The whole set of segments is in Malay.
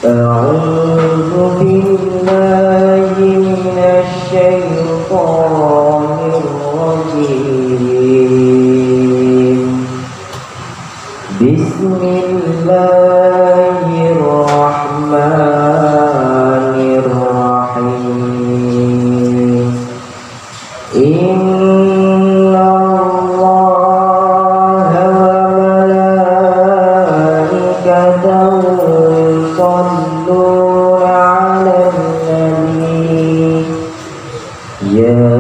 أعوذ بالله من الشيطان الرجيم. بسم الله الرحمن الرحيم. إن الله وملائكته يصلون على النبي يا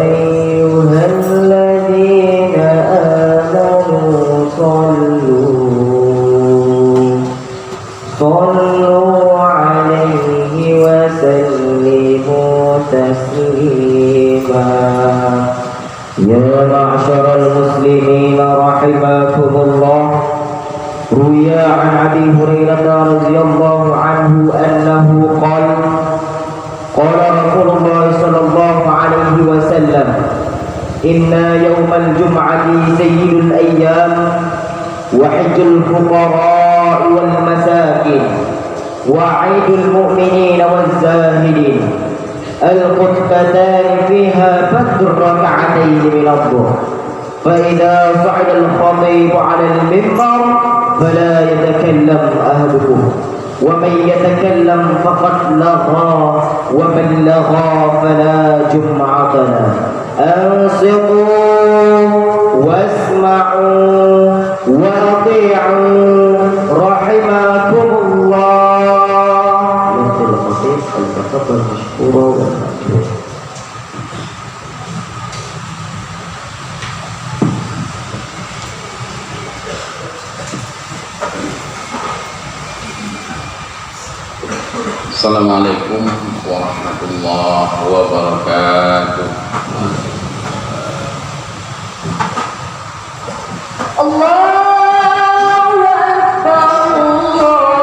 أيها الذين آمنوا صلوا عليه وسلموا تسليما. يا معشر المسلمين رحمكم الله، روي عن أبي هريرة رضي الله عنه أنه قال قال رسول الله صلى الله عليه وسلم: إن يوم الجمعة سيد الأيام وحج الفقراء والمساكين وعيد المؤمنين والزاهدين، الخطبتان فيها فجر ركعتين من الظهر، فإذا صعد الخطيب على المنبر فلا يتكلم أحدكم، ومن يتكلم فقد لغى، ومن لغى فلا جمعة له. أنصتوا واسمعوا وأطيعوا رحمكم الله. مثل الخطيب فليتفضل مشكورا ومأجورا. Assalamualaikum warahmatullahi wabarakatuh. Allahu Akbar, Allahu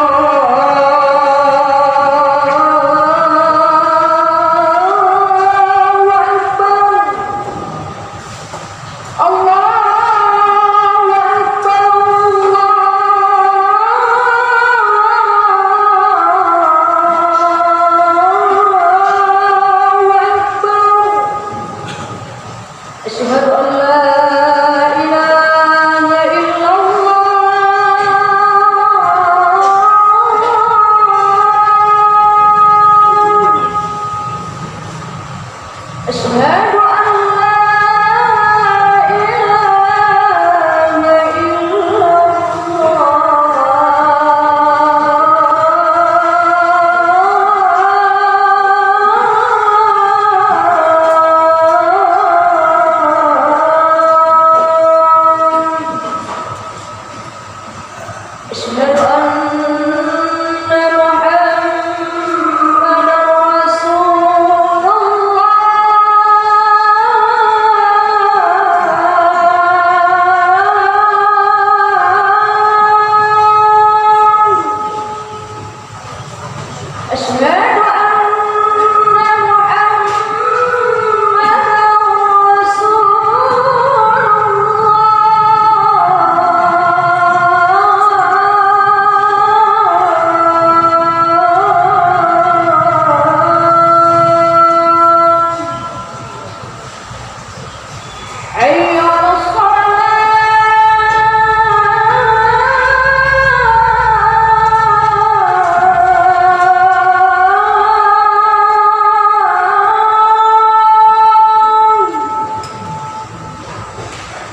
Akbar, Allahu Akbar, Allahu Akbar. Asyhadu an la ilaha illallah. Asyhadu an la ilaha illallah. Asyhadu anna Muhammadan Rasulullah. Asyhadu anna Muhammadan Rasulullah. Hayya 'alas salat.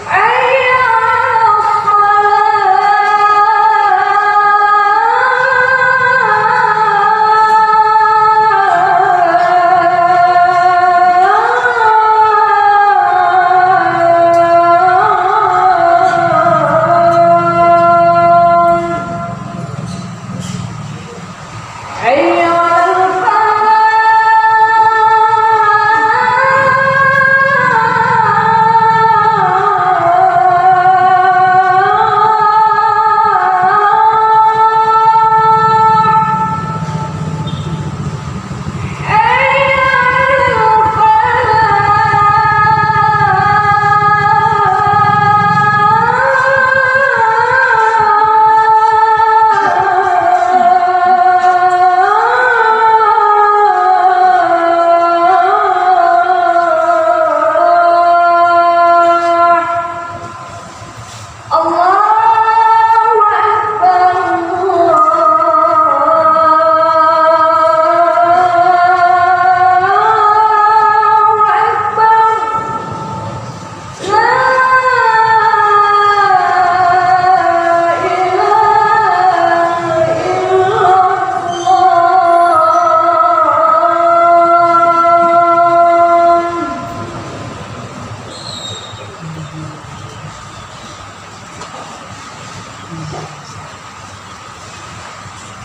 Hayya 'alas salat. Hayya 'alal falah.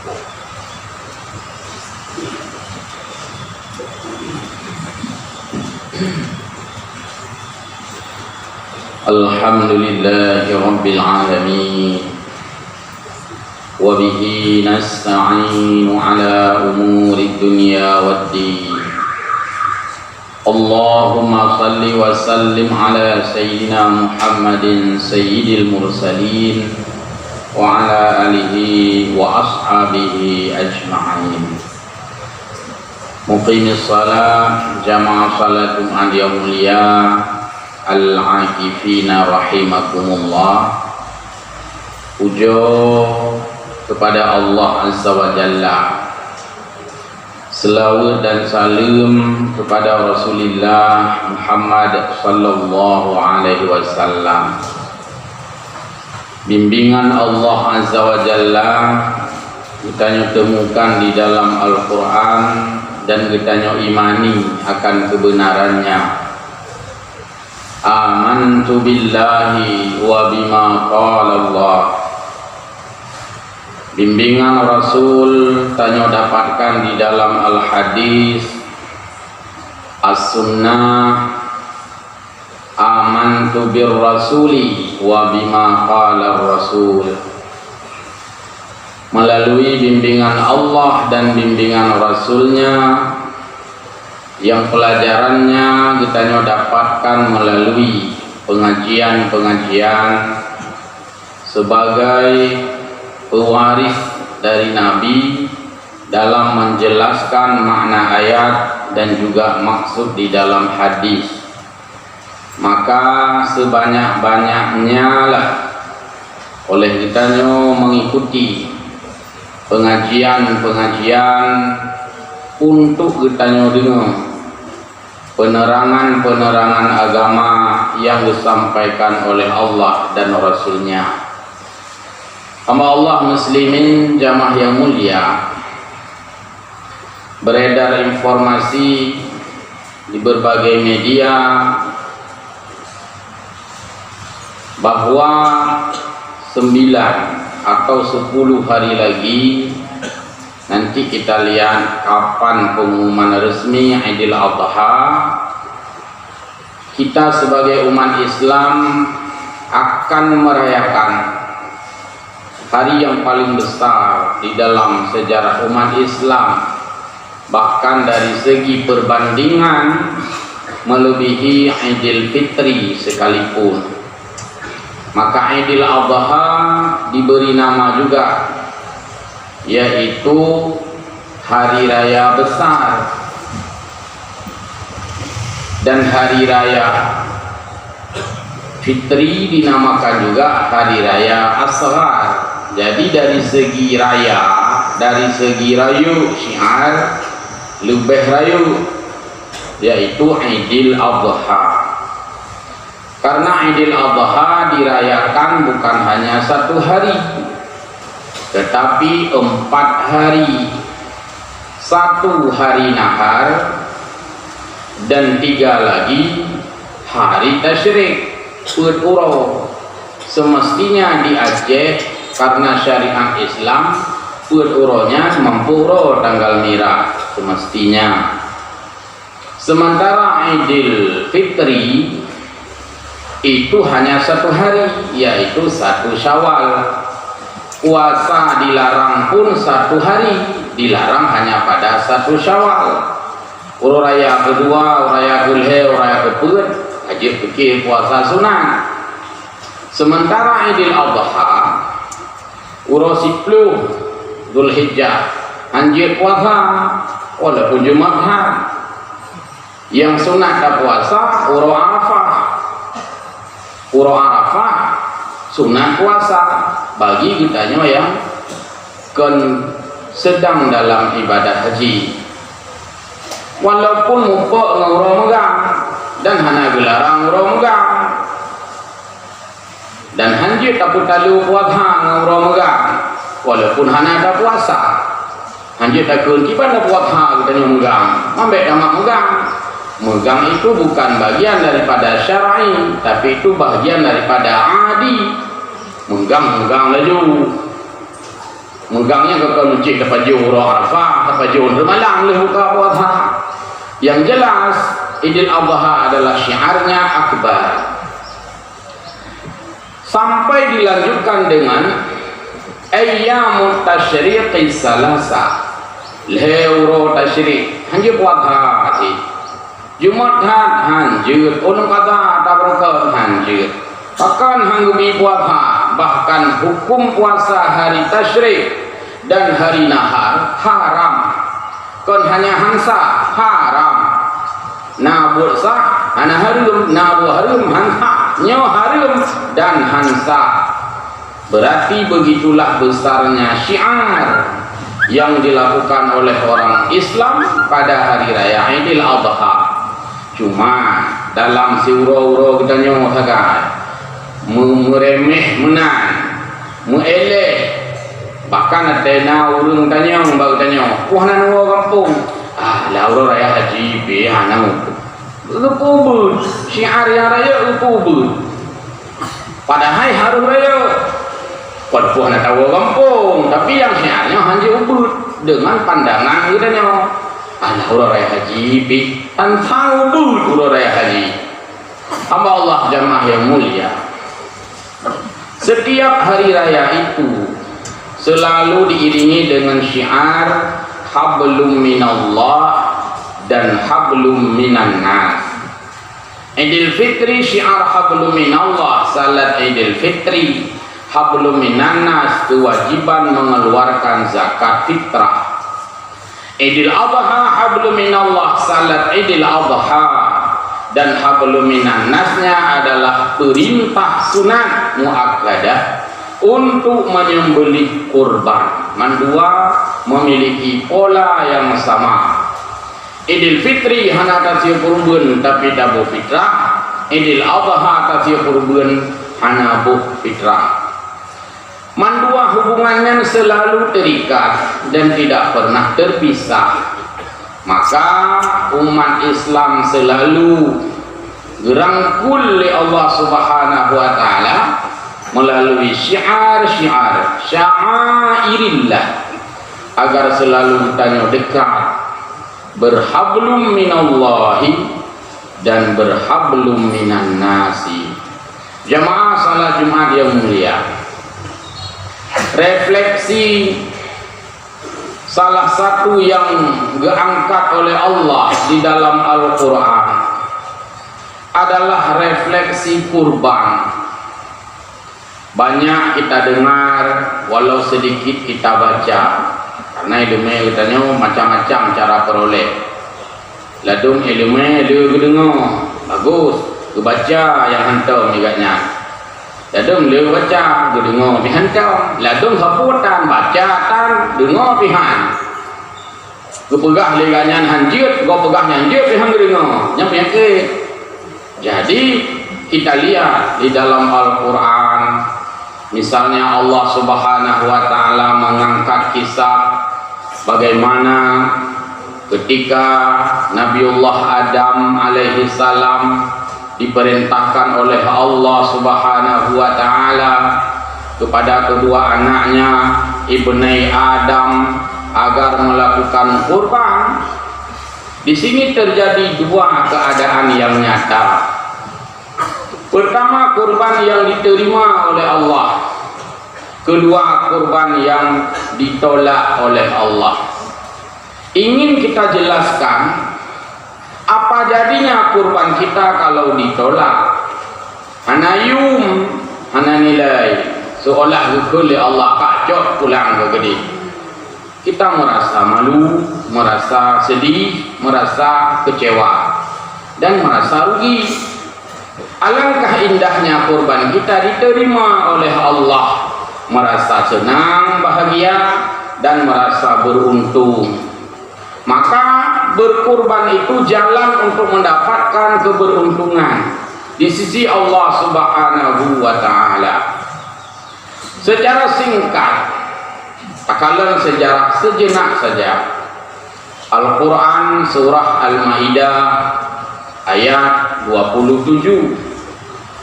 Alhamdulillahi Rabbil Alamin, wa bihi nasta'inu ala umuri dunya waddin. Allahumma salli wa sallim ala Sayyidina Muhammadin Sayyidil Mursalin wa ala alihi wa ashabihi ajma'in. Muqimis salat jama'a salatum adiyah mulia al-akifina rahimakumullah. Puja kepada Allah Azza wa Jalla, selawat dan salam kepada Rasulullah Muhammad sallallahu alaihi wasallam. Bimbingan Allah Azza wa Jalla kita temukan di dalam Al-Quran dan kita imani akan kebenarannya. Amantu billahi wa bima qala Allah. Bimbingan Rasul tanya dapatkan di dalam Al-Hadis, As-Sunnah. Amantu bir rasuli wa bima qala Rasul. Melalui bimbingan Allah dan bimbingan Rasulnya, yang pelajarannya kita dapatkan melalui pengajian-pengajian sebagai pewaris dari Nabi dalam menjelaskan makna ayat dan juga maksud di dalam hadis. Maka sebanyak-banyaknya lah oleh kita mengikuti pengajian-pengajian untuk kita dengar penerangan-penerangan agama yang disampaikan oleh Allah dan Rasulnya. Hamba Allah muslimin jamaah yang mulia, beredar informasi di berbagai media bahwa 9 atau 10 hari lagi nanti kita lihat kapan pengumuman resmi Idul Adha. Kita sebagai umat Islam akan merayakan hari yang paling besar di dalam sejarah umat Islam, bahkan dari segi perbandingan melebihi Idul Fitri sekalipun. Maka Idul Adha diberi nama juga, yaitu hari raya besar. Dan hari raya Fitri dinamakan juga hari raya Asghar. Jadi dari segi raya, dari segi rayu syiar lebih rayu, yaitu Idul Adha. Karena Idul Adha dirayakan bukan hanya 1 hari, tetapi 4 hari. 1 hari nahar dan 3 lagi hari tasyrik, Uro. Semestinya di Aceh karena syariat Islam Uronya mempuro tanggal merah semestinya. Sementara Idul Fitri itu hanya 1 hari, yaitu 1 Syawal. Puasa dilarang pun 1 hari, dilarang hanya pada 1 Syawal. Uro raya kedua, raya kulhe, raya keput, wajib fikir puasa sunat. Sementara Idul Adha, uro 10 Dzulhijjah, anjir puasa, walaupun Jumat. Yang sunat tak puasa, uro Arafah. Uro Arafah, sunat puasa bagi kitanya yang sedang dalam ibadah haji. Walaupun mupok ngurau megang dan hana gelarang ngurau megang, dan hanjir tak talu puasa ngurau megang, walaupun hana ada puasa. Hanjir tak kuntipan ada puasa kitanya megang, ambek damak megang. Megang itu bukan bagian daripada syar'i, tapi itu bagian daripada adi. Megang laju. megangnya ke kunci dapat juru Arafah, dapat juru malam le buka puasa. Yang jelas Idul Adha adalah syiarnya akbar. Sampai dilanjutkan dengan ayyamut tasyriqi salasa. Leuro tasyriq hanya puasa sih. Jumat hanjir, unung kata tak berkat hanjir. Bahkan hanggubi puasa, bahkan hukum puasa hari tasyrik dan hari nahar haram. Kon hanya hansa haram. Nabur sah, hana harum, nabu harum, hansa, nyo harum dan hansa. Berarti begitulah besarnya syiar yang dilakukan oleh orang Islam pada hari raya Idul Adha. Cuma dalam siuro-uro kita nyo hagai meremeh menan, mueleh, bahkan ada urang tanya, bang tanya, puhanan orang kampung, laura raya haji be anak, lupubut, syiar yang raya lupubut, padahal harus raya, puhanan tahu kampung, tapi yang syiarnya haji ubut dengan pandangan kita nyo, laura raya haji be, tanpa ubut laura raya haji, hamba Allah jamaah yang mulia. Setiap hari raya itu selalu diiringi dengan syiar hablum minallah dan hablum minan nas. Idul Fitri syiar hablum minallah, salat Idul Fitri, hablum minan nas, kewajiban mengeluarkan zakat fitrah. Idul Adha hablum minallah, salat Idul Adha, dan hablum minan nasnya adalah perintah sunat muakkadah untuk menyembelih kurban. Mandua memiliki pola yang sama. Idul Fitri hana tasya kurban tapi dabu fitrah. Idul Adha tasya kurban hana bu fitrah. Mandua hubungannya selalu terikat dan tidak pernah terpisah. Maka umat Islam selalu gerangkul oleh Allah Subhanahu wa taala melalui syiar-syiar syairillah agar selalu tanya dekat, berhablum minallahi dan berhablum minan nasi. Jamaah salat Jumat yang mulia, refleksi salah satu yang diangkat oleh Allah di dalam Al-Quran adalah refleksi kurban. Banyak kita dengar, walau sedikit kita baca, karena ilmu katanya macam-macam cara peroleh. Ladung ilmu dia dengar bagus, kebaca yang hantar miganya. Ladung dia baca, dia dengar pihantar. Ladung saputan baca tan dengar pihan. Kepegah leganyan hanjut, kau pegah hanjut pihan dengar. Yang penyakit. Jadi kita lihat di dalam Al-Quran, misalnya Allah Subhanahu wa taala mengangkat kisah bagaimana ketika Nabiullah Adam alaihi salam diperintahkan oleh Allah Subhanahu wa taala kepada kedua anaknya Ibnai Adam agar melakukan kurban. Di sini terjadi dua keadaan yang nyata. Pertama, kurban yang diterima oleh Allah. Kedua, kurban yang ditolak oleh Allah. Ingin kita jelaskan apa jadinya kurban kita kalau ditolak. Hanayum, hana nilai seolah oleh Allah kacok pulang ke gede. Kita merasa malu, merasa sedih, merasa kecewa dan merasa rugi. Alangkah indahnya kurban kita diterima oleh Allah, merasa senang, bahagia dan merasa beruntung. Maka berkurban itu jalan untuk mendapatkan keberuntungan di sisi Allah Subhanahu wa taala. Secara singkat, takalan sejarah sejenak saja. Al-Quran surah Al-Maidah ayat 27.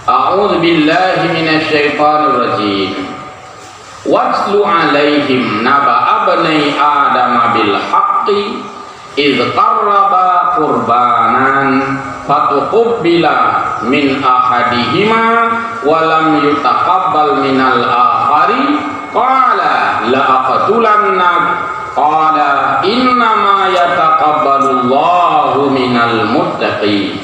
A'udzu billahi minasyaitonir rajim. Watlu alaihim naba abnai Adam bil haqqi idh qarraba qurbanan fatuqbila min ahadihima walam yutaqabbal minal akhari qala la aqtulannak qala innama yataqabbalullahu minal muttaqin.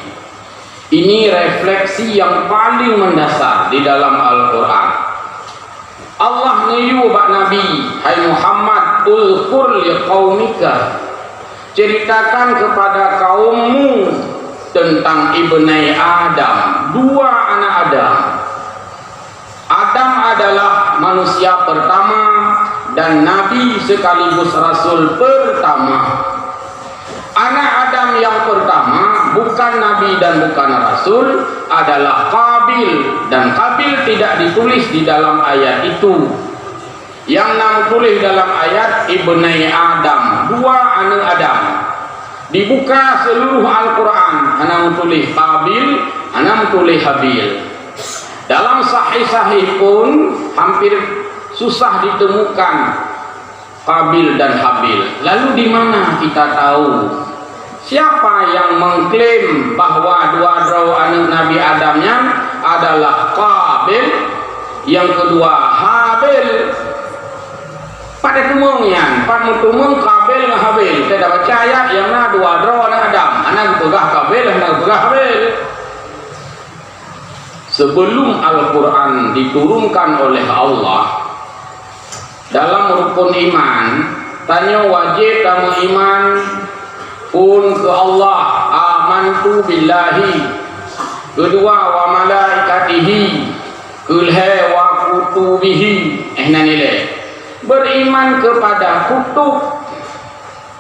Ini refleksi yang paling mendasar di dalam Al-Quran. Allah ngeyu bak Nabi, hai Muhammad, ulkur liqaumika, ceritakan kepada kaummu tentang ibnai Adam, dua anak Adam. Adam adalah manusia pertama dan Nabi sekaligus Rasul pertama. Anak Adam yang pertama bukan Nabi dan bukan Rasul adalah Qabil, dan Qabil tidak ditulis di dalam ayat itu. Yang ditulis dalam ayat ibnai Adam, dua anak Adam. Dibuka seluruh Al-Quran, hanya tulis Qabil, hanya tulis Habil. Dalam sahih-sahih pun hampir susah ditemukan Qabil dan Habil. Lalu di mana kita tahu? Siapa yang mengklaim bahwa dua anak Nabi Adamnya adalah Qabil, yang kedua Habil? Pada temungnya, pada temung Qabil dan Habil. Kita baca ayat yang na dua anak Adam, anak tegah Qabil, anak tegah Habil. Sebelum Al-Quran diturunkan oleh Allah dalam rukun iman, tanya wajib kamu iman pun ke Allah, amantu billahi. Kedua wa malaikatihi, kulhe wa kutubihi. Nilai beriman kepada kutub.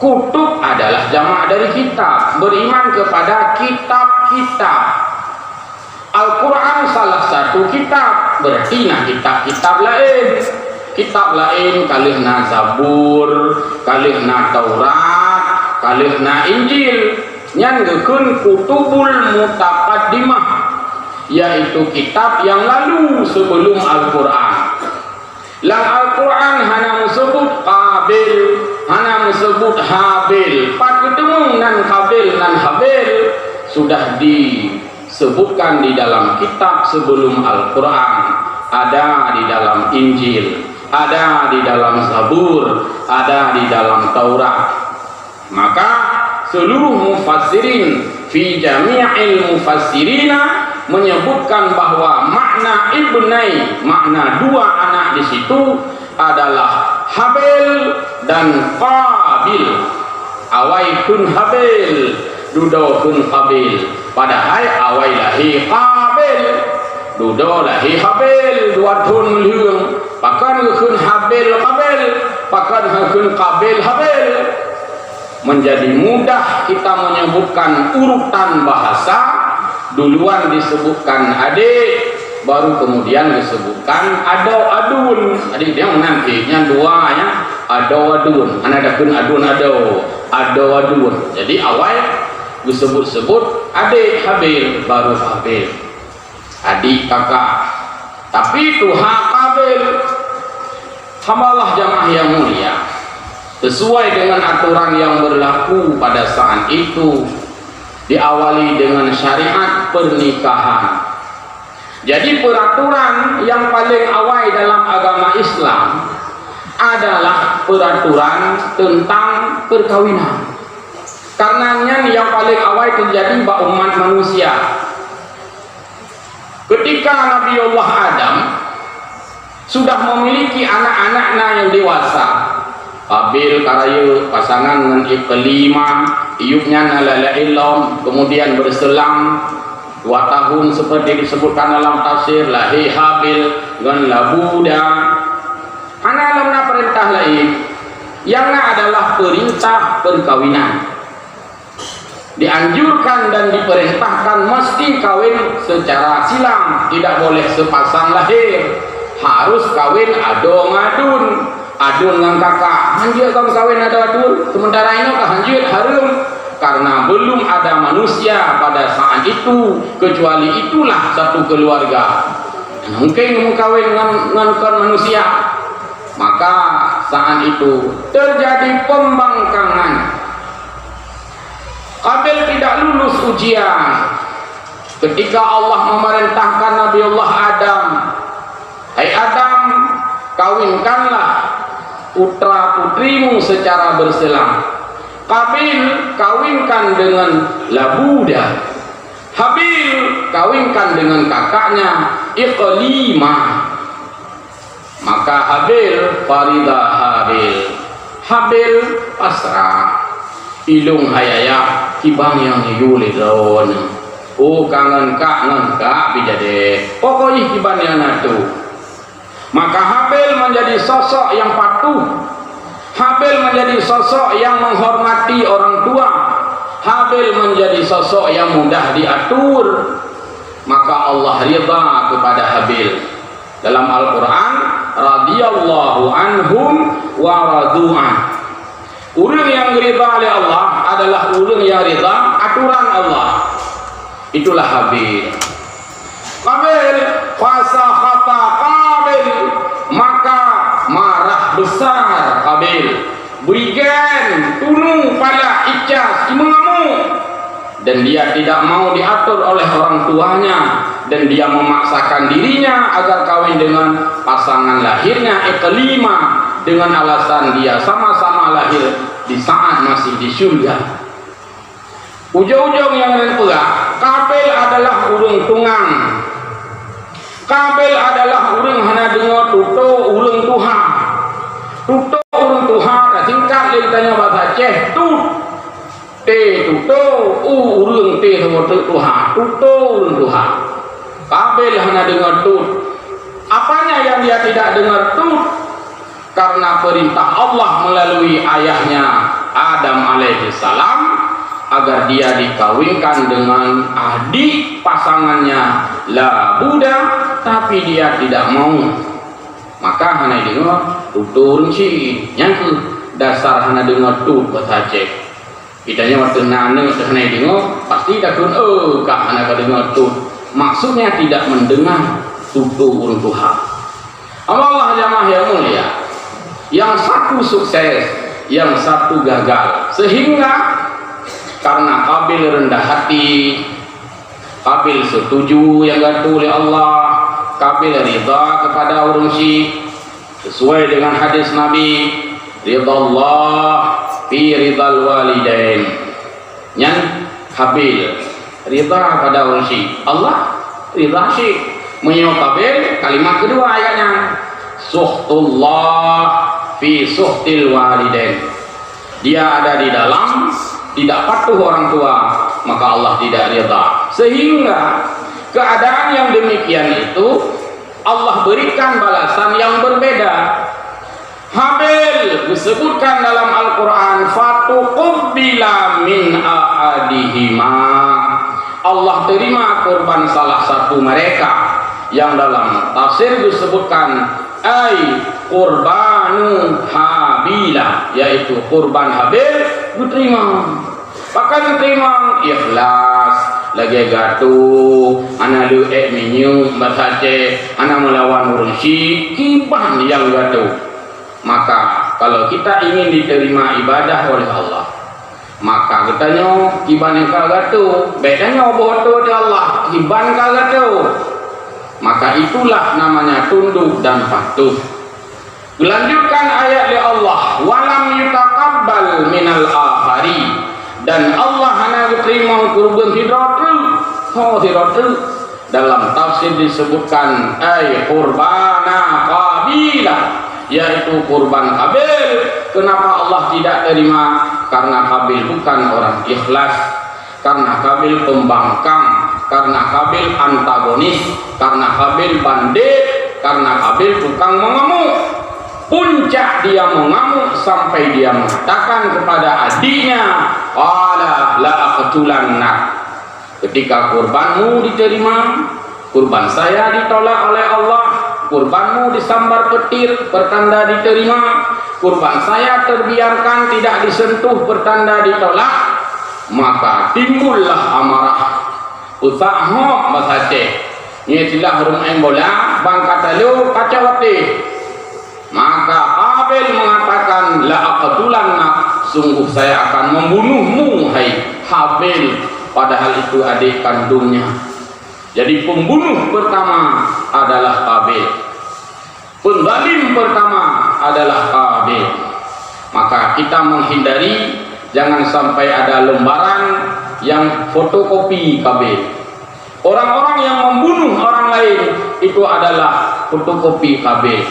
Kutub adalah jamak dari kitab. Beriman kepada kitab-kitab. Al-Quran salah satu kitab, berarti nah kitab-kitab lain. Kitab lain kalihna Zabur, kalihna Taurat, kalihna Injil. Nyanggekeun kutubul mutaqaddimah, yaitu kitab yang lalu sebelum Al-Quran. Lang Al-Quran hanya disebut Qabil, hanya disebut Habil. Pak ketemu nan Qabil nan Habil sudah disebutkan di dalam kitab sebelum Al-Quran. Ada di dalam Injil, ada di dalam Zabur, ada di dalam Taurat. Maka seluruh mufassirin fi jami'il mufassirina menyebutkan bahwa makna ibnai, makna dua anak di situ adalah Habil dan Qabil. Awaikun Habil, dudokun Qabil. Padahal awai lahi Qabil, dudo lahi Habil, dua tun meliung. Pakan kun Habil Qabil, pakan kun Qabil Habil. Menjadi mudah kita menyebutkan urutan bahasa. Duluan disebutkan adik, baru kemudian disebutkan adun. Adik dia menantinya dua ya, adun. Anadakun adun. Jadi awal disebut-sebut adik Habil, baru Habil. Adik kakak. Tapi Tuhan Qabil, hambalah jamaah yang mulia. Sesuai dengan aturan yang berlaku pada saat itu, diawali dengan syariat pernikahan. Jadi peraturan yang paling awal dalam agama Islam adalah peraturan tentang perkawinan. Karenanya yang paling awal terjadi bagi umat manusia. Ketika Nabi Allah Adam sudah memiliki anak-anaknya yang dewasa, Qabil karaya pasangan dengan kelima, iupnya nalala ilom, kemudian berselang 2 tahun seperti disebutkan dalam tafsir, lahir Habil dengan labuda. Analamna perintah lain, yang adalah perintah perkawinan. Dianjurkan dan diperintahkan mesti kawin secara silang, tidak boleh sepasang lahir, harus kawin adon-adun. Adun dengan kakak, hanjir kamu kawin ada adun, sementara ini hanjir harum, karena belum ada manusia pada saat itu, kecuali itulah satu keluarga. Mungkin kamu kawin dengan manusia, Maka saat itu terjadi pembangkangan. Qabil tidak lulus ujian. Ketika Allah memerintahkan Nabi Allah Adam, "Hai Adam, kawinkanlah putra putrimu secara berselang." Qabil kawinkan dengan Labuda. Habil kawinkan dengan kakaknya Iqlimah. Maka Habil farida Habil. Habil pasrah. Ilung hayaya kibang yang yuli lawan. Oh kangen kak bijade. Pokoknya kiban yang natu. Maka Habil menjadi sosok yang patuh. Habil menjadi sosok yang menghormati orang tua. Habil menjadi sosok yang mudah diatur. Maka Allah ridha kepada Habil. Dalam Al-Quran, radhiyallahu anhum wa radu'an. Orang yang ridha oleh Allah adalah orang yang ridha aturan Allah. Itulah Habil. Qabil fasakhata Qabil, maka marah besar Qabil. Berikan tunu pada icas mengamuk, dan dia tidak mau diatur oleh orang tuanya, dan dia memaksakan dirinya agar kawin dengan pasangan lahirnya Iqlimah dengan alasan dia sama-sama lahir di saat masih di surga. Ujung-ujung yang pula, Qabil adalah urang tungang. Qabil adalah urang hana dengar tuto urang Tuhan. Tuto urang Tuhan singkat dia tanya bahasa Aceh tut. Tuto urang sama Tuhan. Tuto urang Tuhan. Qabil hana dengar tut. Apanya yang dia tidak dengar tut? Karena perintah Allah melalui ayahnya Adam alaihi salam agar dia dikawinkan dengan adik pasangannya Labuda, tapi dia tidak mau. Maka hana dengar tutur si nyangku dasar hana dengar tut bahasa kitanya waktu nane hana dengar pasti dakun kah hana dengar tut. Maksudnya tidak mendengar tutur Tuhan. Allah jamaah yang mulia, yang satu sukses, yang satu gagal, sehingga karena Qabil rendah hati, Qabil setuju yang gatu oleh Allah, Qabil ridha kepada orang syirik sesuai dengan hadis Nabi, ridha Allah fi ridhal walidain. Yang Qabil ridha pada orang syirik, Allah ridha syirik. Menyo Qabil kalimat kedua ayatnya, suhtullah fi suhtil walidain. Dia ada di dalam tidak patuh orang tua, maka Allah tidak ridha. Sehingga keadaan yang demikian itu Allah berikan balasan yang berbeda. Habil disebutkan dalam Al-Quran, fatuqubbila min ahadihima. Allah terima kurban salah satu mereka, yang dalam tafsir disebutkan ay qurbanu Habila, yaitu kurban Habil diterima. Bahkan diterima ikhlas, lagi gatu ana lu minyu basace ana melawan urunsi kiban yang gatu. Maka kalau kita ingin diterima ibadah oleh Allah, maka kitanya kiban yang kagatu bedanya bodoh di Allah kiban kagatu. Maka itulah namanya tunduk dan patuh. Dilanjutkan ayat di Allah, walam yutaqabbal minal akhari, dan Allah hanya diterima kurban hidratu. Dalam tafsir disebutkan ay qurbana Qabilah, yaitu kurban Qabil. Kenapa Allah tidak terima? Karena Qabil bukan orang ikhlas, karena Qabil pembangkang, karena Qabil antagonis, karena Qabil bandit, karena Qabil tukang mengamuk. Puncak dia mengamuk sampai dia mengatakan kepada adiknya, qala la aqtulannak. Ketika kurbanmu diterima, kurban saya ditolak oleh Allah. Kurbanmu disambar petir, pertanda diterima. Kurban saya terbiarkan, tidak disentuh, pertanda ditolak. Maka timbullah amarah. Usahho bahasa Aceh. Ini silah rumah bola, bang kata lu kacawati. Maka Qabil mengatakan, la aqtulannak, sungguh saya akan membunuhmu hai Habil, padahal itu adik kandungnya. Jadi pembunuh pertama adalah Qabil, penzalim pertama adalah Qabil. Maka kita menghindari jangan sampai ada lembaran yang fotokopi Qabil. Orang-orang yang membunuh orang lain itu adalah fotokopi Qabil.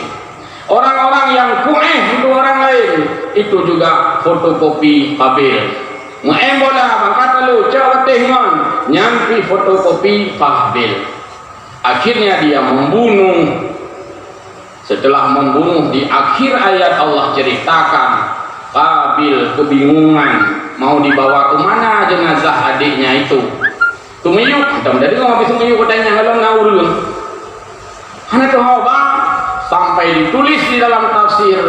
Orang-orang yang kueh untuk orang lain itu juga fotokopi Qabil. Mengembola kata lu cak tehman nyampi fotokopi Qabil. Akhirnya dia membunuh. Setelah membunuh, di akhir ayat Allah ceritakan Qabil kebingungan mau dibawa ke mana jenazah adiknya itu. Tumiyuk, dari kau habis tumiyuk katanya kalau ngaurun. Hana tu hawa sampai ditulis di dalam tafsir,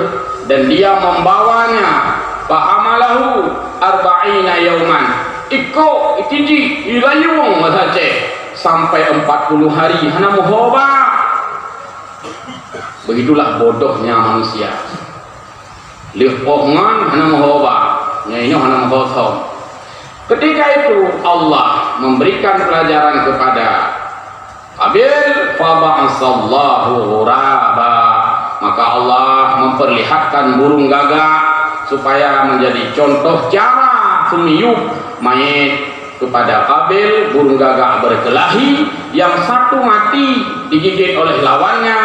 dan dia membawanya fahamalahu arba'ina yauman. Iko itinji ilayung masace sampai 40 hari hana muhoba. Begitulah bodohnya manusia. Lihat hana muhoba, ini hana muhoba. Ketika itu Allah memberikan pelajaran kepada Qabil, faba'asallahu ghuraba, maka Allah memperlihatkan burung gagak supaya menjadi contoh cara sumiyuk mayit kepada Qabil. Burung gagak berkelahi, yang satu mati digigit oleh lawannya,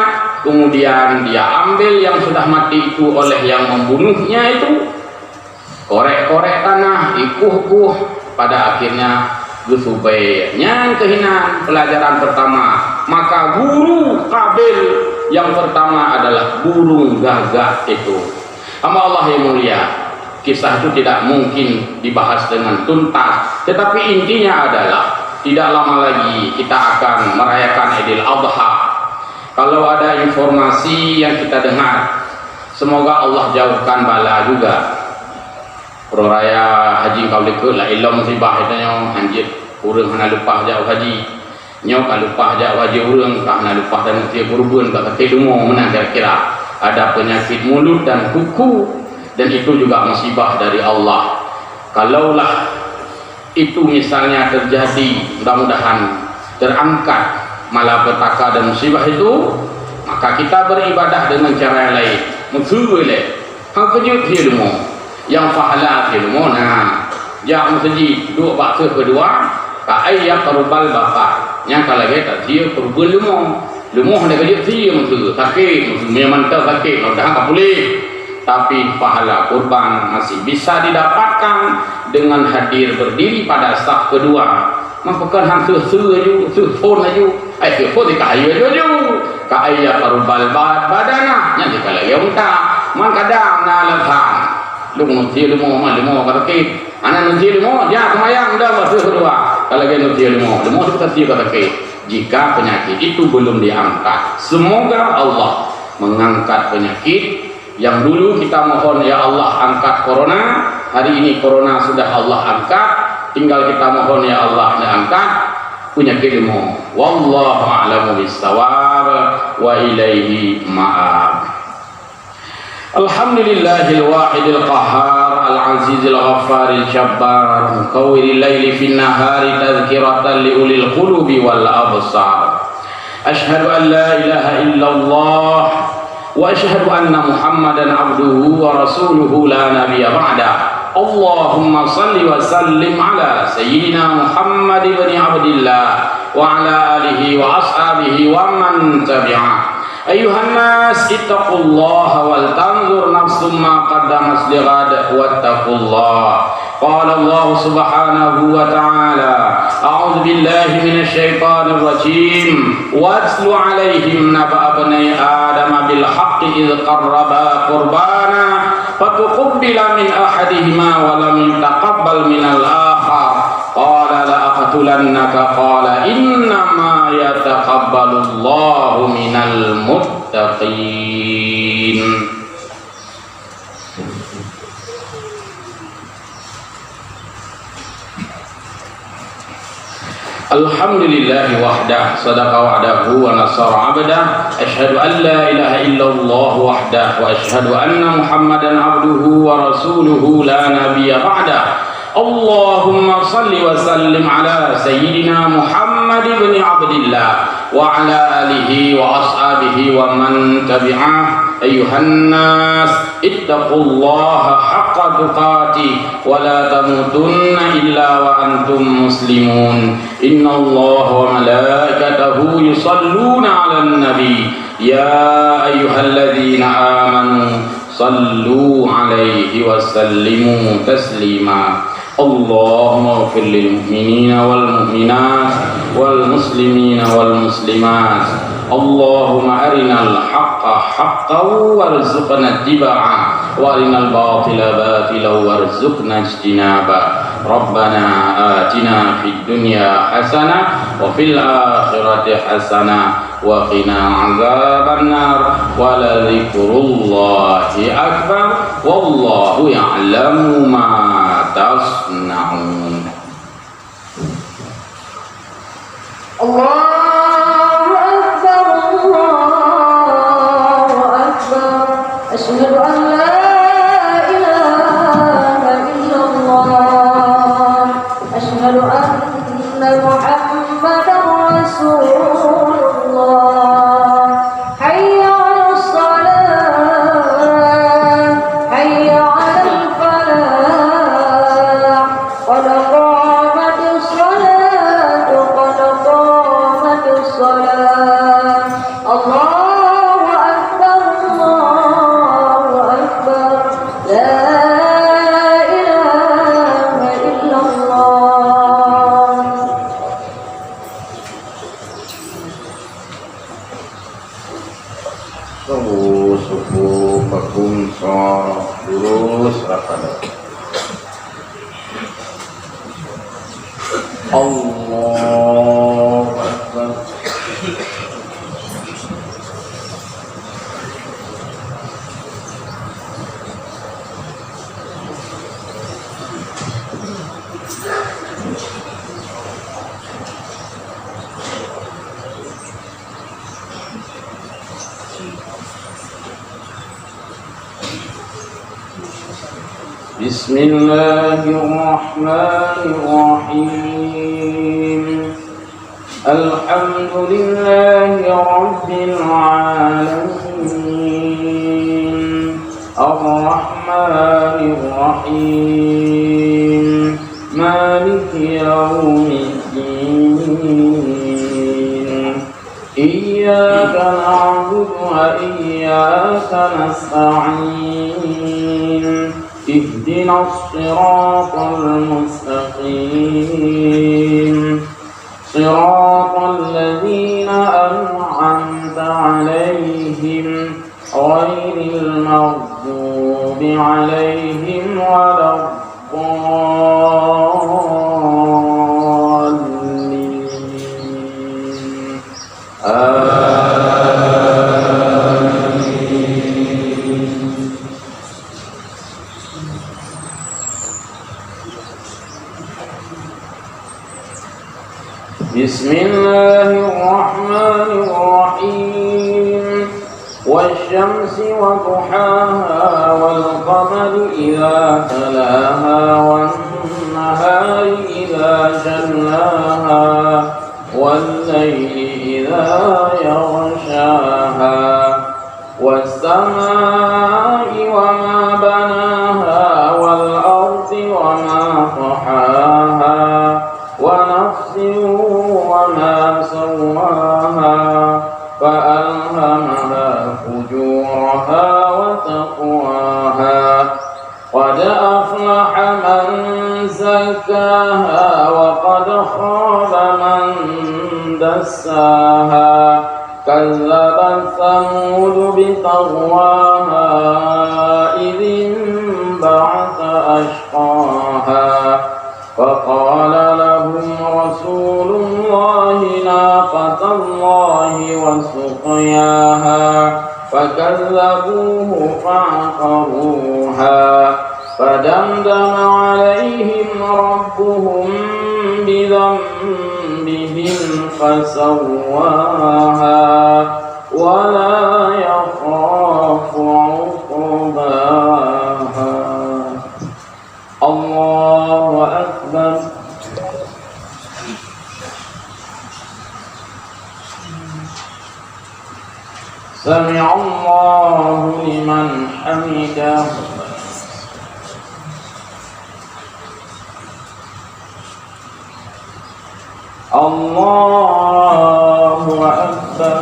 kemudian dia ambil yang sudah mati itu oleh yang membunuhnya itu, korek-korek tanah, ikuh-kuh, pada akhirnya Gusubainya kehinaan. Pelajaran pertama, maka guru Qabil yang pertama adalah burung gagak itu. Ama Allah yang mulia, kisah itu tidak mungkin dibahas dengan tuntas, tetapi intinya adalah tidak lama lagi kita akan merayakan Idul Adha. Kalau ada informasi yang kita dengar, semoga Allah jauhkan bala juga. Raya haji kau lekut lah ilam musibah itu nyong hanjit urang hana lupa jauh haji nyong kan lupa jauh haji urang tak hana lupa dan dia kurban tak kata dungo mana kira-kira ada penyakit mulut dan kuku, dan itu juga musibah dari Allah. Kalaulah itu misalnya terjadi, mudah-mudahan terangkat malapetaka dan musibah itu, maka kita beribadah dengan cara yang lain. Mengsuwele hang kejut hilmu yang pahala ilmu nah jak masjid dua bakso kedua ka ayat qarubal bakar yang kalau kita dia perbul lumo hendak dia dia musuh sakit memang tak sakit dah tak boleh, tapi pahala kurban masih bisa didapatkan dengan hadir berdiri pada saf kedua. Maka kan hang phone aju phone dikayu aju ka ayat qarubal badana nya dikala ya unta man kadang na lahan lu nuti lumo kata ke anak nuti lumo dia semayang dah masuk kedua kalau dia nuti lumo itu kata ke jika penyakit itu belum diangkat. Semoga Allah mengangkat penyakit yang dulu kita mohon ya Allah angkat corona, hari ini corona sudah Allah angkat, tinggal kita mohon ya Allah angkat penyakit lumo. Wallahu a'lamu bis-shawab wa ilaihi ma'ab. Alhamdulillahil wahidil qahhar al-azizil ghaffaril jabbar mukawwiril laili fin nahari tadhkiratan li ulil qulubi wal absar. Asyhadu an la ilaha illallah wa asyhadu anna Muhammadan abduhu wa rasuluhu la nabiyya ba'da. Allahumma salli wa sallim ala sayyidina Muhammad ibn Abdillah wa ala alihi wa ashabihi wa man tabi'ah. Ayuhan nas ittaqullaha wal tanzur nafsum ma qaddamat lighad wattaqullah. Qala Allah subhanahu wa ta'ala a'udzu billahi minasy syaithanir rajim watlu 'alaihim naba'a bani adam bil haqqi idz qarraba qurbana fatuqbila min ahadihima wa lam yataqabbal minal akhar qala la aqtulannaka qala innama yataqabbalullahu minal muttaqin. Alhamdulillahi wahdah sadaqa wa'dahu wa nasara abdah asyhadu an la ilaha illallah wahdah wa asyhadu anna muhammadan abduhu wa rasuluhu la nabiyya ba'dah. Allahumma salli wa sallim ala sayyidina Muhammad ibn Abdillah wa ala alihi wa ashabihi wa man tabi'ah. Ayuhan nas ittaqullaha haqqa tuqatih wa la tamutunna illa wa antum muslimun. Innallaha wa malaikatahu yusalluna 'alan nabi ya ayyuhalladzina amanu sallu 'alaihi wa sallimu taslima. Allahumma ighfir lil mu'minina wal mu'minat wal muslimina wal muslimat. Allahumma arinal haqqa haqqan warzuqna ittiba'ah wa arinal batila batilan warzuqna ijtinabah. Rabbana atina fid dunya hasanah wa fil akhirati hasanah wa qina azaban nar wa la dzikrullahi akbar wallahu ya'lamu ma tasna'un. Allahu akbar, Allahu akbar. Asyhadu an la ilaha illallah. Asyhadu anna Muhammadar Rasulullah. Hayya 'alas salah, hayya 'alal falah. Qad qamatis salatu, qad qamatis salah. Allahu akbar, Allahu akbar. La ilaha illallah. Subuh bakum sholat lurus rapat. Allahu akbar. Bismillahirrahmanirrahim. Alhamdulillahi rabbil alamin. Ar-Rahmanir Rahim. Maliki yaumiddin. Iyyaka na'budu wa iyyaka nasta'in. اهدنا الصراط المستقيم صراط الذين أنعمت عليهم غير المغضوب عليهم ولا الضالين. Bismillahirrahmanirrahim. والشمس وضحاها والقمر إذا تلاها والنهار إذا جلاها والليل إذا يغشاها والسماء وما بناها والأرض وما طحاها ونفس وما سواها فألهمها فجورها وتقواها قد أفلح من زكاها وقد خاب من دساها كذبت ثمود بطغواها إذ انبعث أشقاها فقال لهم رسول الله ناقة الله وسقياها فكذبوه فعقروها فدمدم عليهم ربهم بذنبهم فسواها ولا يخاف عقباها. الله أكبر. سمع الله لمن حمده. الله أكبر.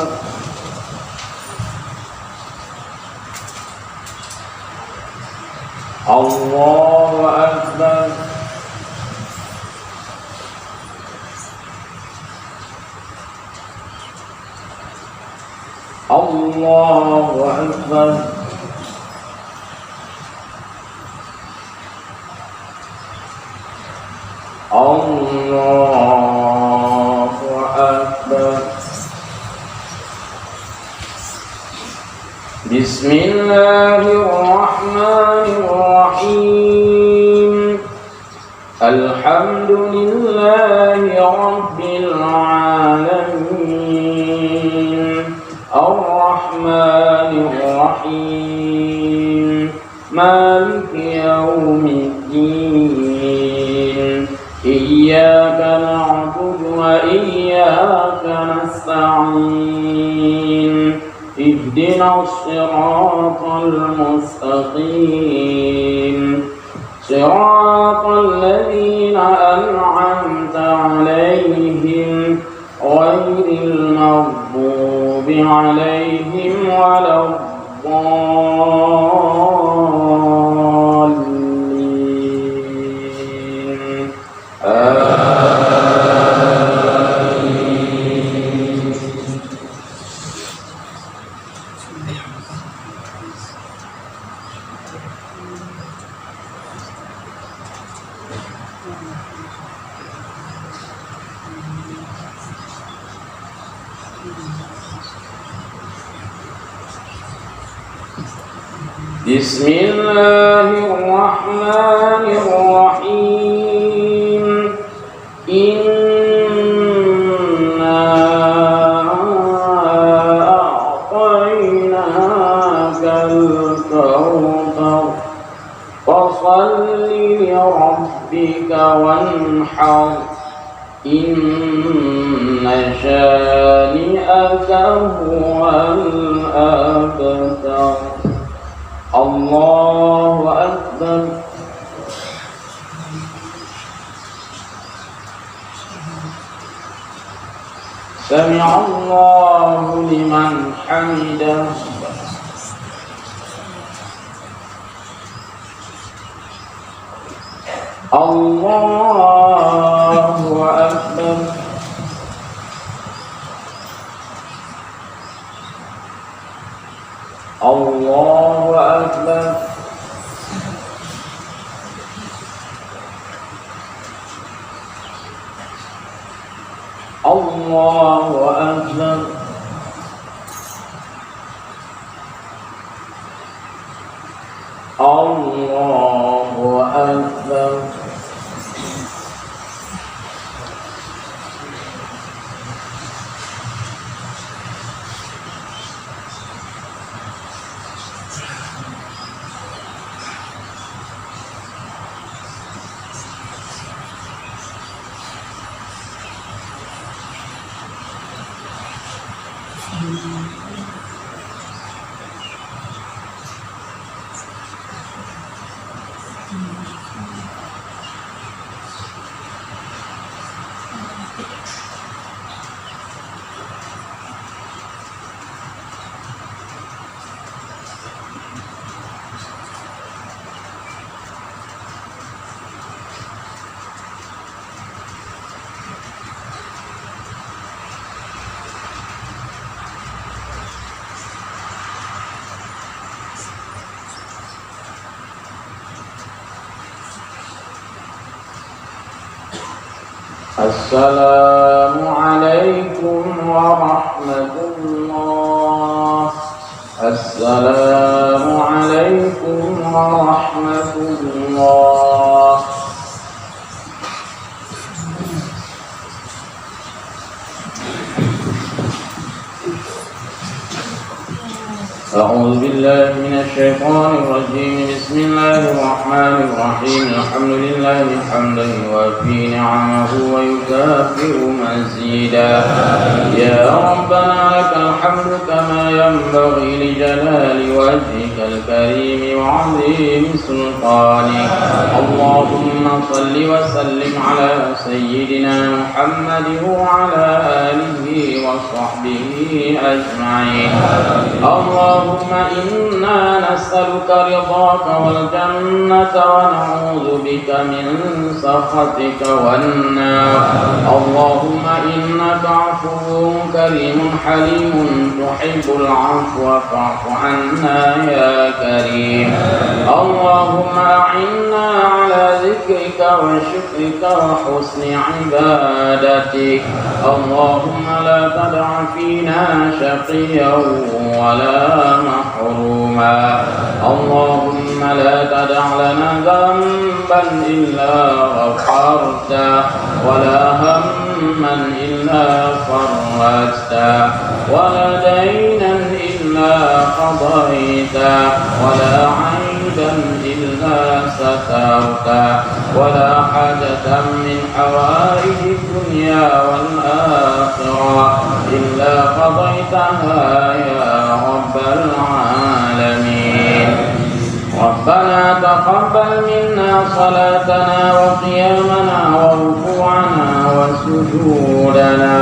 الله أكبر. الله أكبر. الله أكبر. بسم الله الرحمن الرحيم. الحمد لله رب العالمين الرحمن الرحيم مالك يوم الدين إياك نعبد وإياك نستعين اهدنا الصراط المستقيم صراط الذين أنعمت عليهم غير المغضوب عليهم ولا الضالين. بسم الله الرحمن الرحيم. إنا أعطيناك الكوثر فصل لربك وانحر إن شانئك هو الأبتر. الله أكبر. سمع الله لمن حمده. الله أكبر. الله أكبر. الله أكبر. الله أكبر. السلام عليكم ورحمة الله. السلام عليكم ورحمة الله. أعوذ بالله من الشيطان الرجيم. بسم الله الرحمن الرحيم. الحمد لله حمدا يوافي نعمه ويكافئ مزيدا. يا ربنا لك الحمد كما ينبغي لجلال وجهك الكريم وعظيم سلطانك. اللهم صل وسلم على سيدنا محمد وعلى آله وصحبه أجمعين. اللهم إنا نسألك رضاك والجنة ونعوذ بك من سخطك والنار. اللهم إنك عفو كريم حليم تحب العفو فاعف عنا يا كريم. اللهم أعنا على ذكرك وشكرك وحسن عبادتك. اللهم لا تدع فينا شقيا ولا محروما. اللهم لا تدع لنا ذنبا إلا غفرته ولا هما إلا فرجته ولا دينا إلا قضيته ولا عيبا إلا سترته ولا حاجة من حوائج الدنيا والآخرة إلا قضيتها يا رب العالمين. ربنا تقبل منا صلاتنا وقيامنا وركوعنا وسجودنا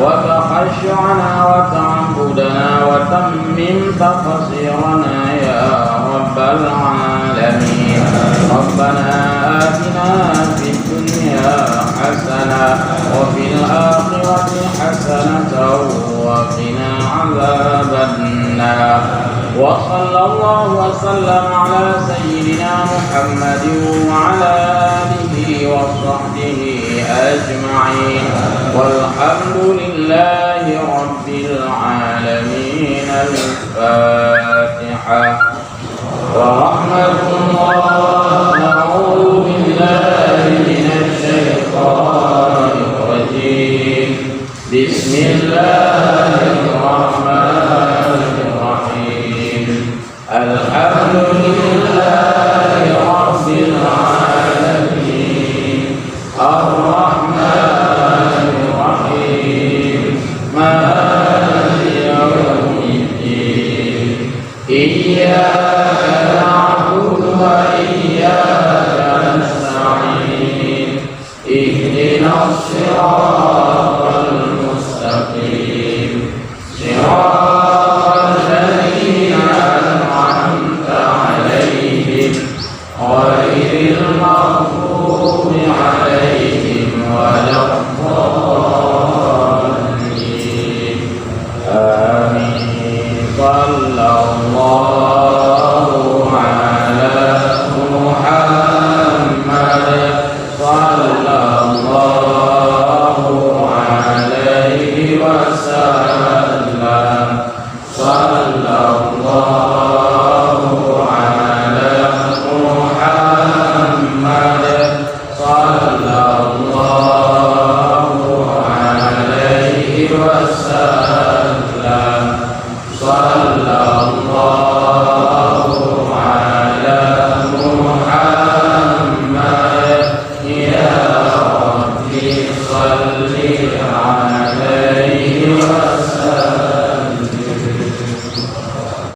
وتخشعنا وتعبدنا وتمم تقصيرنا يا رب العالمين. ربنا آتنا في الدنيا حسنة وفي الآخرة حسنة وقنا عذاب النار. وصلى الله وسلم على سيدنا محمد وعلى آله وصحبه أجمعين والحمد لله رب العالمين. الفاتحة. ورحمة الله. أعوذ بالله من الشيطان الرجيم. بسم الله الرحمن الرحيم. الحمد لله رب العالمين. الرحمن الرحيم. مالك يوم الدين. إياك نعبد وإياك نستعين. اهدنا الصراط المستقيم. صراط الذين أنعمت عليهم غير المغضوب عليهم ولا الضالين. آمين. صلى الله على محمد صلى الله عليه وسلم. صلى الله على محمد صلى الله عليه وسلم.